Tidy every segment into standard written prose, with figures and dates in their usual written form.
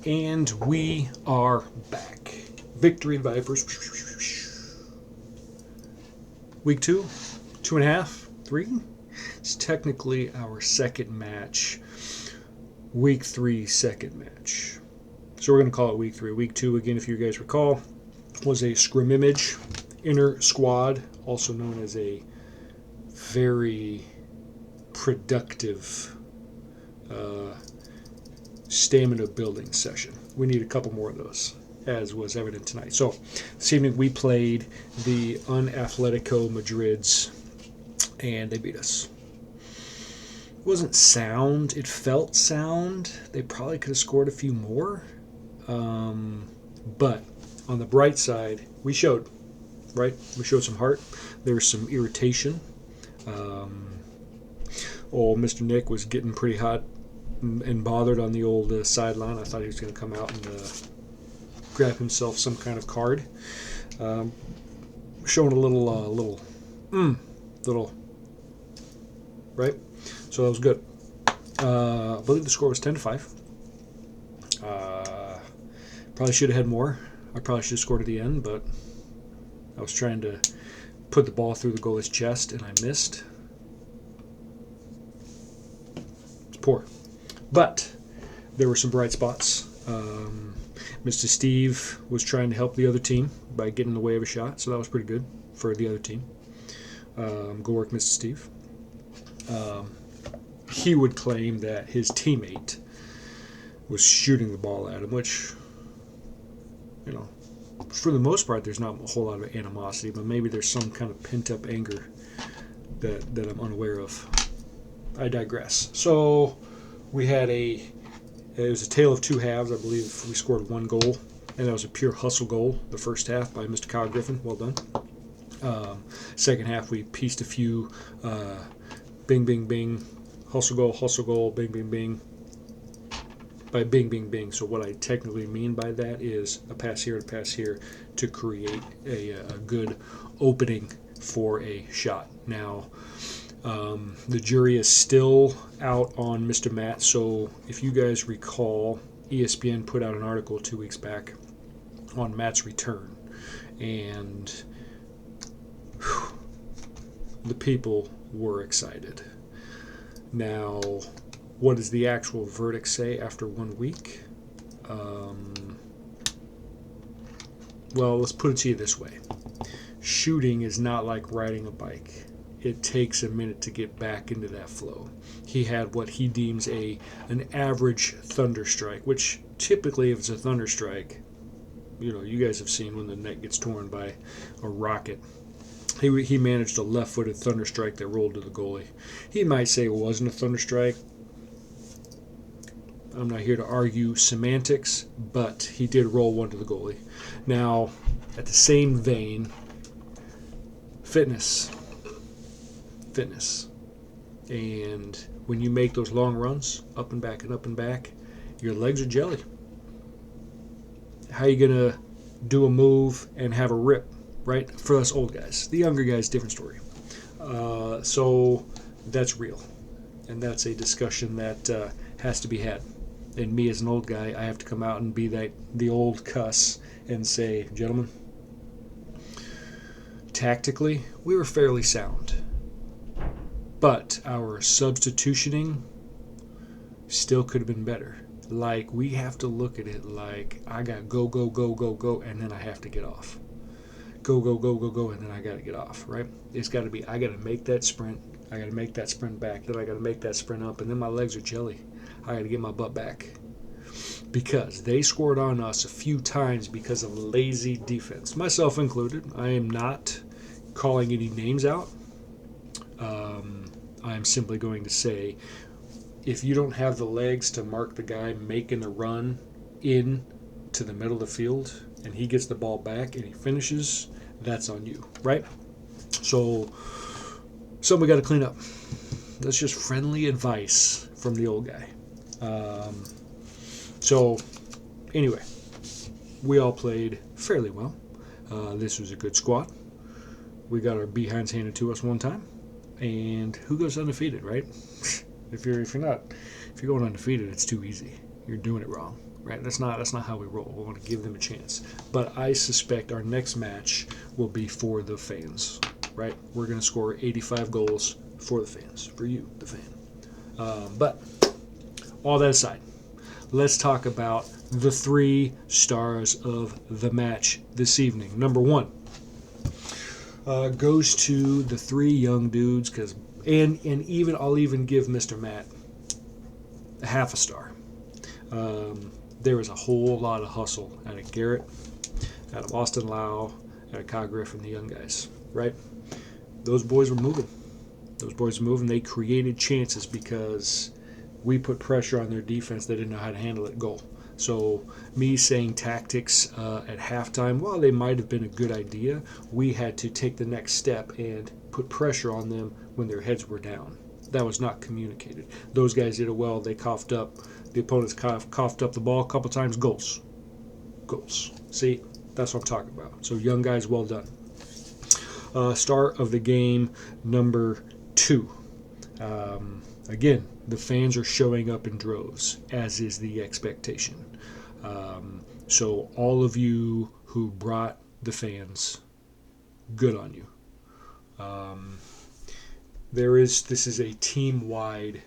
And we are back. Victory Vipers. Week 2, 2.5, 3. It's technically our second match. Week 3, second match. So we're going to call it Week 3. Week 2, again, if you guys recall, was a scrimmage inner squad, also known as a very productive stamina building session. We need a couple more of those, as was evident tonight. So this evening we played the Unathletic Madrids, and they beat us. It wasn't sound. It felt sound. They probably could have scored a few more. But on the bright side, we showed, right? We showed some heart. There was some irritation. Mr. Nick was getting pretty hot and bothered on the old sideline. I thought he was going to come out and grab himself some kind of card. Showing a little, right? So that was good. I believe the score was 10-5. Probably should have had more. I probably should have scored at the end, but I was trying to put the ball through the goalie's chest and I missed. It's poor. But there were some bright spots. Mr. Steve was trying to help the other team by getting in the way of a shot, so that was pretty good for the other team. Go work, Mr. Steve. He would claim that his teammate was shooting the ball at him, which, for the most part, there's not a whole lot of animosity, but maybe there's some kind of pent-up anger that I'm unaware of. I digress. So we had it was a tale of two halves. I believe we scored one goal, and that was a pure hustle goal, the first half by Mr. Kyle Griffin. Well done. Second half, we pieced a few bing, bing, bing, hustle goal, bing, bing, bing, by bing, bing, bing. So what I technically mean by that is a pass here to create a good opening for a shot. Now, the jury is still out on Mr. Matt, so if you guys recall, ESPN put out an article 2 weeks back on Matt's return, and the people were excited. Now, what does the actual verdict say after 1 week? Well, let's put it to you this way. Shooting is not like riding a bike. It takes a minute to get back into that flow. He had what he deems an average thunder strike, which typically, if it's a thunder strike, you guys have seen when the net gets torn by a rocket. He managed a left-footed thunder strike that rolled to the goalie. He might say it wasn't a thunder strike. I'm not here to argue semantics, but he did roll one to the goalie. Now, at the same vein, fitness. And when you make those long runs, up and back, your legs are jelly. How are you going to do a move and have a rip, right? For us old guys. The younger guys, different story. So that's real. And that's a discussion that has to be had. And me as an old guy, I have to come out and be the old cuss and say, gentlemen, tactically, we were fairly sound. But our substitutioning still could have been better. Like, we have to look at it like I got go, and then I have to get off. Go, and then I got to get off, right? It's got to be, I got to make that sprint. I got to make that sprint back. Then I got to make that sprint up. And then my legs are jelly. I got to get my butt back. Because they scored on us a few times because of lazy defense. Myself included. I am not calling any names out. I'm simply going to say, if you don't have the legs to mark the guy making the run in to the middle of the field, and he gets the ball back and he finishes, that's on you, right? So, something we got to clean up. That's just friendly advice from the old guy. So, anyway, we all played fairly well. This was a good squad. We got our behinds handed to us one time. And who goes undefeated, right? If you're going undefeated, it's too easy. You're doing it wrong. right? That's not how we roll. We want to give them a chance. But I suspect our next match will be for the fans, right? We're going to score 85 goals for the fans, for you, the fan. But all that aside, let's talk about the 3 stars of the match this evening. Number 1 goes to the 3 young dudes, and even I'll even give Mr. Matt a half a star. There was a whole lot of hustle out of Garrett, out of Austin Lau, out of Kyle Griffin, the young guys, right? Those boys were moving. They created chances because we put pressure on their defense. They didn't know how to handle it goal. So me saying tactics at halftime, while they might have been a good idea, we had to take the next step and put pressure on them when their heads were down. That was not communicated. Those guys did it well. They coughed up. The opponents coughed up the ball a couple times. Goals. See, that's what I'm talking about. So young guys, well done. Star of the game, number 2. Again, the fans are showing up in droves, as is the expectation. So all of you who brought the fans, good on you. This is a team-wide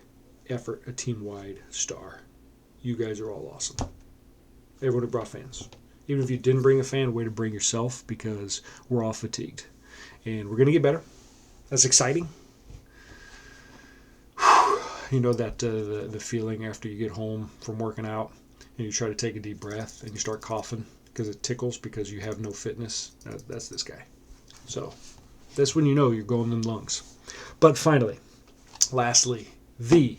effort, a team-wide star. You guys are all awesome. Everyone who brought fans. Even if you didn't bring a fan, way to bring yourself, because we're all fatigued. And we're going to get better. That's exciting. You know that the feeling after you get home from working out and you try to take a deep breath and you start coughing because it tickles because you have no fitness. That's this guy. So that's when you know you're going in lungs. But finally, lastly, the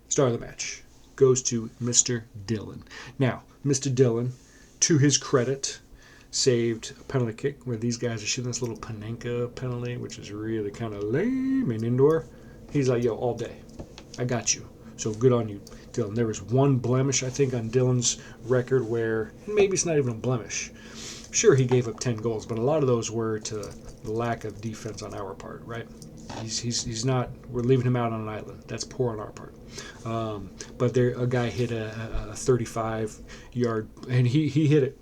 star of the match goes to Mr. Dillon. Now, Mr. Dillon, to his credit, saved a penalty kick where these guys are shooting this little Panenka penalty, which is really kind of lame and indoor. He's like, yo, all day. I got you. So good on you, Dillon. There was one blemish, I think, on Dillon's record where, and maybe it's not even a blemish. Sure, he gave up 10 goals, but a lot of those were to the lack of defense on our part, right? He's not, we're leaving him out on an island. That's poor on our part. But a guy hit a 35-yard, and he hit it.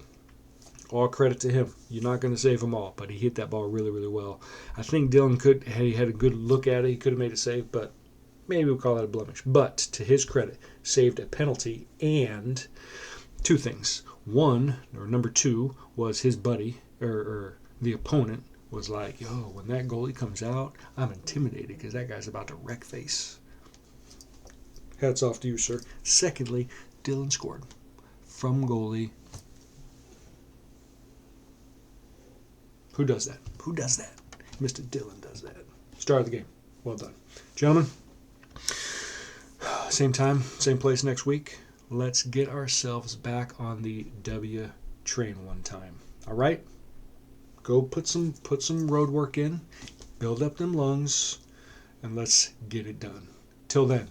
All credit to him. You're not going to save them all, but he hit that ball really, really well. I think Dillon he had a good look at it. He could have made a save, but maybe we'll call that a blemish. But to his credit, saved a penalty and 2 things. One, or number 2, was his buddy, or the opponent, was like, yo, when that goalie comes out, I'm intimidated because that guy's about to wreck face. Hats off to you, sir. Secondly, Dillon scored from goalie. Who does that? Mr. Dillon does that. Star of the game. Well done. Gentlemen, same time, same place next week. Let's get ourselves back on the W train one time. All right? Go put some road work in, build up them lungs, and let's get it done. Till then,